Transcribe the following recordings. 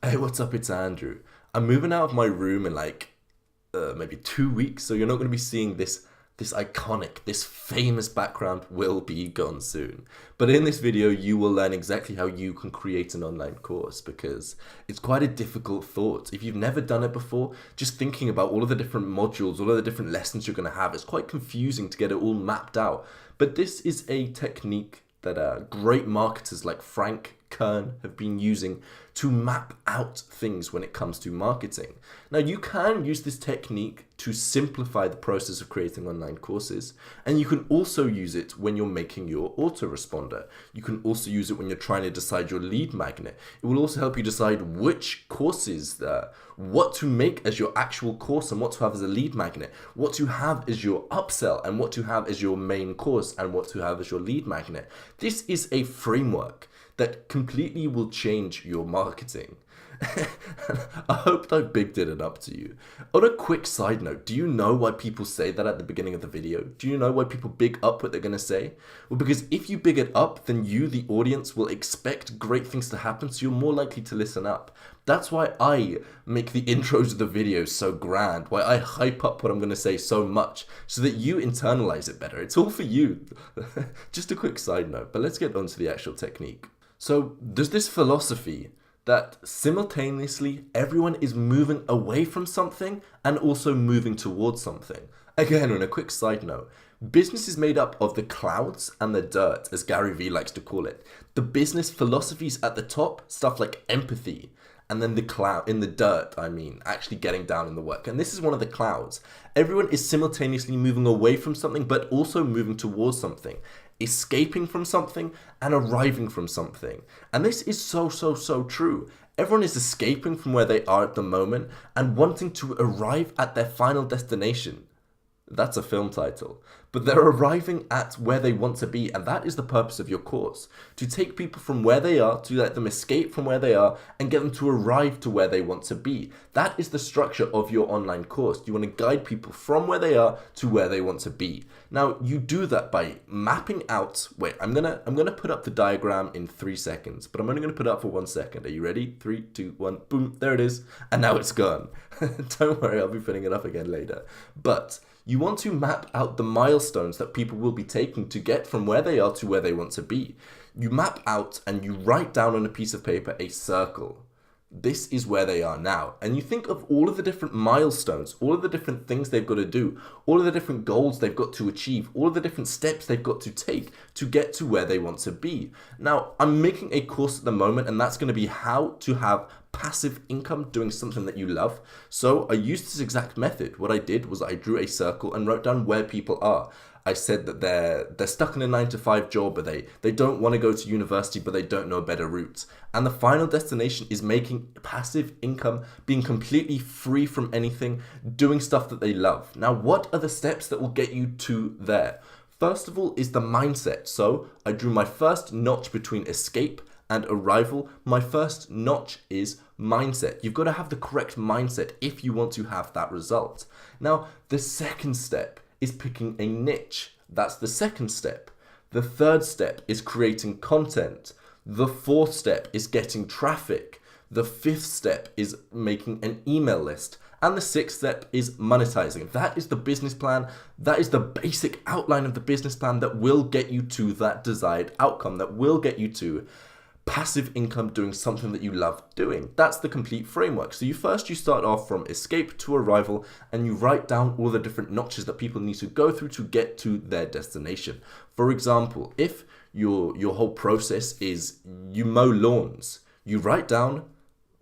Hey, what's up? It's Andrew. I'm moving out of my room in like maybe 2 weeks, so you're not going to be seeing this iconic, this famous background will be gone soon. But in this video, you will learn exactly how you can create an online course because it's quite a difficult thought. If you've never done it before, just thinking about all of the different modules, all of the different lessons you're going to have, it's quite confusing to get it all mapped out. But this is a technique that great marketers like Frank Kern have been using to map out things when it comes to marketing. Now, you can use this technique to simplify the process of creating online courses, and you can also use it when you're making your autoresponder. You can also use it when you're trying to decide your lead magnet. It will also help you decide which courses, what to make as your actual course and what to have as a lead magnet, what to have as your upsell and what to have as your main course and what to have as your lead magnet. This is a framework that completely will change your marketing. I hope I bigged it up to you. On a quick side note, do you know why people say that at the beginning of the video? Do you know why people big up what they're going to say? Well, because if you big it up, then you, the audience, will expect great things to happen, so you're more likely to listen up. That's why I make the intros of the videos so grand, why I hype up what I'm going to say so much, so that you internalize it better. It's all for you. Just a quick side note, but let's get on to the actual technique. So there's this philosophy that simultaneously everyone is moving away from something and also moving towards something. Again, on a quick side note, business is made up of the clouds and the dirt, as Gary Vee likes to call it. The business philosophies at the top, stuff like empathy, and then the cloud, in the dirt, actually getting down in the work. And this is one of the clouds. Everyone is simultaneously moving away from something, but also moving towards something, escaping from something and arriving from something. And this is so true. Everyone is escaping from where they are at the moment and wanting to arrive at their final destination. That's a film title. But they're arriving at where they want to be, and that is the purpose of your course. To take people from where they are, to let them escape from where they are, and get them to arrive to where they want to be. That is the structure of your online course. You want to guide people from where they are to where they want to be. Now, you do that by mapping out, I'm gonna put up the diagram in 3 seconds, but I'm only gonna put it up for 1 second. Are you ready? 3, 2, 1, boom, there it is. And now it's gone. Don't worry, I'll be putting it up again later. But you want to map out the milestones that people will be taking to get from where they are to where they want to be. You map out and you write down on a piece of paper a circle. This is where they are now. And you think of all of the different milestones, all of the different things they've got to do, all of the different goals they've got to achieve, all of the different steps they've got to take to get to where they want to be. Now, I'm making a course at the moment, and that's going to be how to have passive income doing something that you love. So I used this exact method. What I did was I drew a circle and wrote down where people are. I said that they're stuck in a 9-to-5 job, but they don't want to go to university, but they don't know better routes. And the final destination is making passive income, being completely free from anything, doing stuff that they love. Now, what are the steps that will get you to there? First of all is the mindset. So I drew my first notch between escape and arrival. My first notch is mindset. You've got to have the correct mindset if you want to have that result. Now, the second step is picking a niche. That's the second step. The third step is creating content. The fourth step is getting traffic. The fifth step is making an email list. And the sixth step is monetizing. That is the business plan. That is the basic outline of the business plan that will get you to that desired outcome, that will get you to passive income doing something that you love doing. That's the complete framework. So you start off from escape to arrival, and you write down all the different notches that people need to go through to get to their destination. For example, if your whole process is you mow lawns, you write down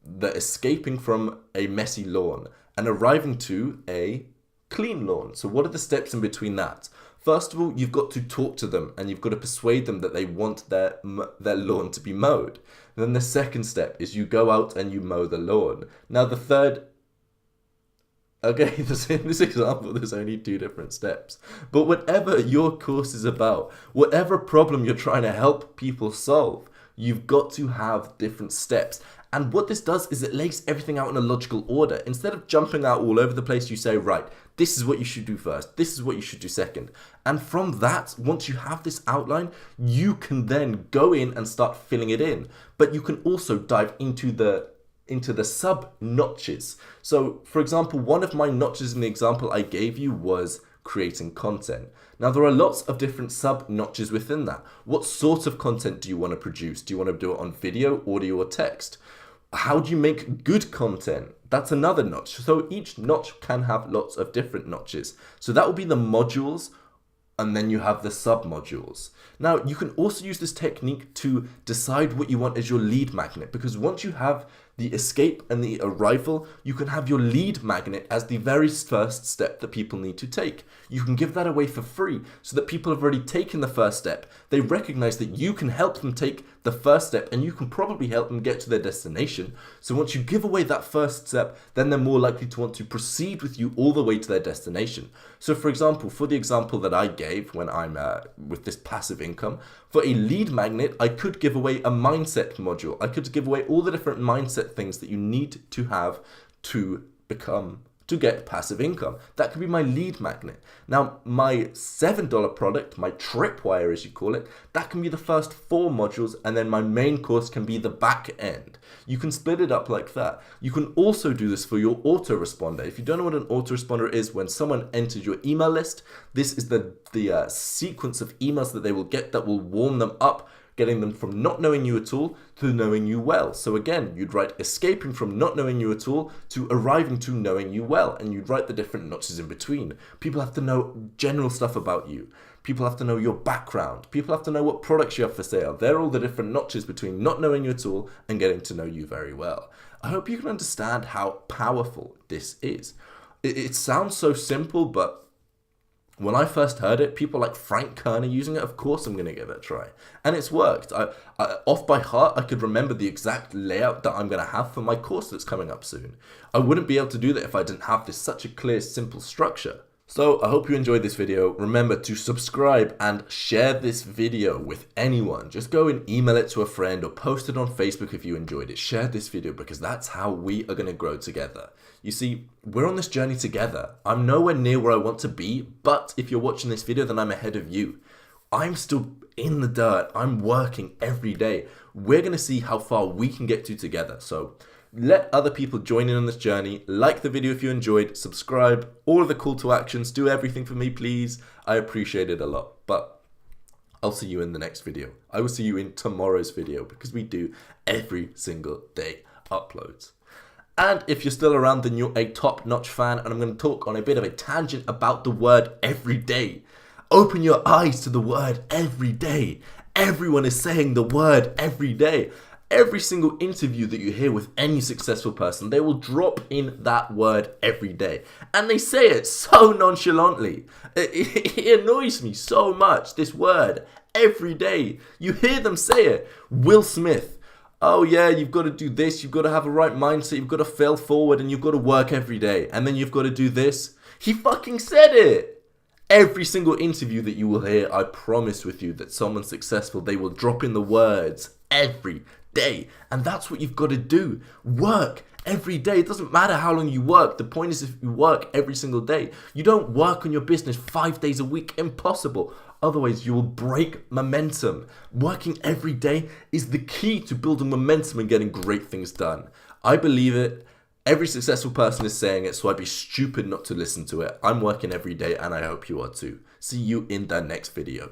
the escaping from a messy lawn and arriving to a clean lawn. So what are the steps in between that? First of all, you've got to talk to them and you've got to persuade them that they want their lawn to be mowed. Then the second step is you go out and you mow the lawn. Now the third, okay, in this example, there's only 2 different steps. But whatever your course is about, whatever problem you're trying to help people solve, you've got to have different steps. And what this does is it lays everything out in a logical order. Instead of jumping out all over the place, you say, right, this is what you should do first. This is what you should do second. And from that, once you have this outline, you can then go in and start filling it in. But you can also dive into the into the sub notches. So for example, one of my notches in the example I gave you was creating content. Now there are lots of different sub notches within that. What sort of content do you want to produce? Do you want to do it on video, audio, or text? How do you make good content? That's another notch. So each notch can have lots of different notches. So that will be the modules, and then you have the sub modules. Now you can also use this technique to decide what you want as your lead magnet, because once you have the escape and the arrival, you can have your lead magnet as the very first step that people need to take. You can give that away for free so that people have already taken the first step. They recognize that you can help them take the first step, and you can probably help them get to their destination. So once you give away that first step, then they're more likely to want to proceed with you all the way to their destination. So for example, for the example that I gave when I'm with this passive income, for a lead magnet, I could give away a mindset module. I could give away all the different mindset things that you need to have to get passive income. That could be my lead magnet. Now, my $7 product, my tripwire as you call it, that can be the first 4 modules, and then my main course can be the back end. You can split it up like that. You can also do this for your autoresponder. If you don't know what an autoresponder is, when someone enters your email list, this is the sequence of emails that they will get that will warm them up, getting them from not knowing you at all to knowing you well. So again, you'd write escaping from not knowing you at all to arriving to knowing you well, and you'd write the different notches in between. People have to know general stuff about you. People have to know your background. People have to know what products you have for sale. They're all the different notches between not knowing you at all and getting to know you very well. I hope you can understand how powerful this is. It sounds so simple, but when I first heard it, people like Frank Kerner using it, of course I'm going to give it a try. And it's worked. I off by heart, I could remember the exact layout that I'm going to have for my course that's coming up soon. I wouldn't be able to do that if I didn't have this such a clear, simple structure. So I hope you enjoyed this video. Remember to subscribe and share this video with anyone. Just go and email it to a friend or post it on Facebook if you enjoyed it. Share this video because that's how we are going to grow together. You see, we're on this journey together. I'm nowhere near where I want to be, but if you're watching this video, then I'm ahead of you. I'm still in the dirt. I'm working every day. We're going to see how far we can get to together. So let other people join in on this journey. Like the video if you enjoyed, subscribe, all of the call to actions, do everything for me, please. I appreciate it a lot, but I'll see you in the next video. I will see you in tomorrow's video because we do every single day uploads. And if you're still around, then you're a top-notch fan, and I'm going to talk on a bit of a tangent about the word every day. Open your eyes to the word every day. Everyone is saying the word every day. Every single interview that you hear with any successful person, they will drop in that word every day. And they say it so nonchalantly. It annoys me so much, this word, every day. You hear them say it. Will Smith. Oh yeah, you've got to do this, you've got to have a right mindset, you've got to fail forward, and you've got to work every day. And then you've got to do this. He fucking said it. Every single interview that you will hear, I promise with you that someone's successful, they will drop in the words every day. And that's what you've got to do. Work every day. It doesn't matter how long you work. The point is if you work every single day. You don't work on your business 5 days a week. Impossible. Otherwise, you will break momentum. Working every day is the key to building momentum and getting great things done. I believe it. Every successful person is saying it, so I'd be stupid not to listen to it. I'm working every day, and I hope you are too. See you in the next video.